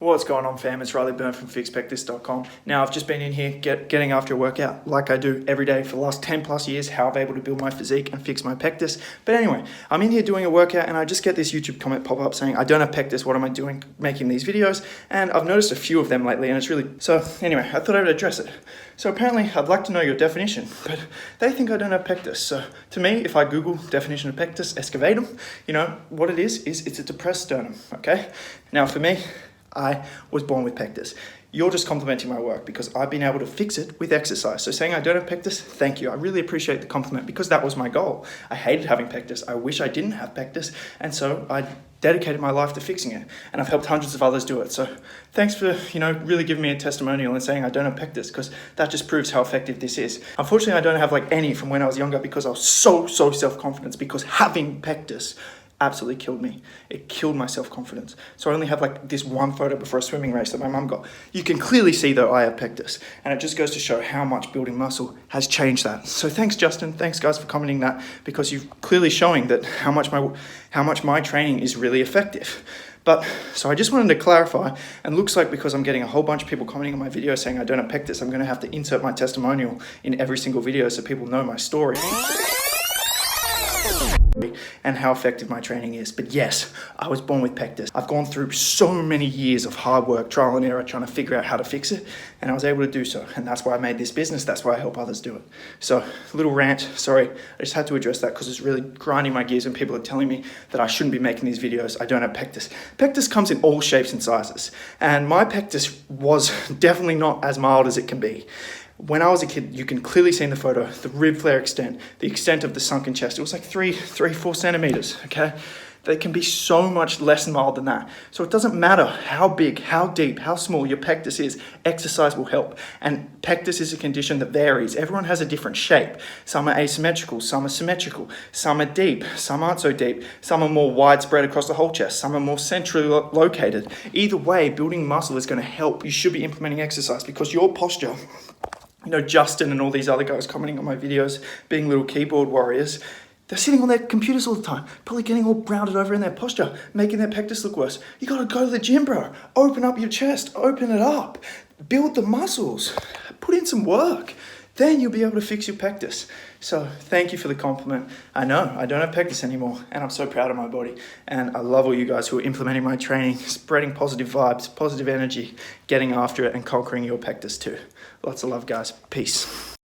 What's going on, fam? It's Byrne from FixPectus.com. Now, I've just been in here getting after a workout like I do every day for the last 10 plus years, how I'm able to build my physique and fix my pectus. But anyway, I'm in here doing a workout and I just get this YouTube comment pop up saying, I don't have pectus, what am I doing making these videos? And I've noticed a few of them lately and it's really... So anyway, I thought I would address it. So apparently, I'd like to know your definition, but they think I don't have pectus. So to me, if I Google definition of Pectus Excavatum, you know, what it is it's a depressed sternum, okay? Now for me, I was born with pectus. You're just complimenting my work because I've been able to fix it with exercise. So saying I don't have pectus, thank you. I really appreciate the compliment because that was my goal. I hated having pectus. I wish I didn't have pectus. And so I dedicated my life to fixing it. And I've helped hundreds of others do it. So thanks for, really giving me a testimonial and saying I don't have pectus because that just proves how effective this is. Unfortunately, I don't have any from when I was younger because I was so self-confident because having pectus absolutely killed me. It killed my self-confidence. So I only have this one photo before a swimming race that my mum got. You can clearly see though I have pectus, and it just goes to show how much building muscle has changed that. So thanks Justin, thanks guys for commenting that because you're clearly showing that how much my training is really effective. But so I just wanted to clarify, and looks like because I'm getting a whole bunch of people commenting on my video saying I don't have pectus, I'm going to have to insert my testimonial in every single video so people know my story and how effective my training is. But yes, I was born with pectus. I've gone through so many years of hard work, trial and error, trying to figure out how to fix it, and I was able to do so. And that's why I made this business. That's why I help others do it. So, a little rant, sorry. I just had to address that because it's really grinding my gears and people are telling me that I shouldn't be making these videos. I don't have pectus. Pectus comes in all shapes and sizes. And my pectus was definitely not as mild as it can be. When I was a kid, you can clearly see in the photo, the rib flare extent, the extent of the sunken chest. It was like 4 centimeters, okay? They can be so much less mild than that. So it doesn't matter how big, how deep, how small your pectus is, exercise will help. And pectus is a condition that varies. Everyone has a different shape. Some are asymmetrical, some are symmetrical, some are deep, some aren't so deep, some are more widespread across the whole chest, some are more centrally located. Either way, building muscle is going to help. You should be implementing exercise because your posture, Justin and all these other guys commenting on my videos, being little keyboard warriors, they're sitting on their computers all the time, probably getting all rounded over in their posture, making their pectus look worse. You gotta go to the gym, bro. Open up your chest, open it up, build the muscles, put in some work. Then you'll be able to fix your pectus. So thank you for the compliment. I know I don't have pectus anymore and I'm so proud of my body. And I love all you guys who are implementing my training, spreading positive vibes, positive energy, getting after it and conquering your pectus too. Lots of love, guys. Peace.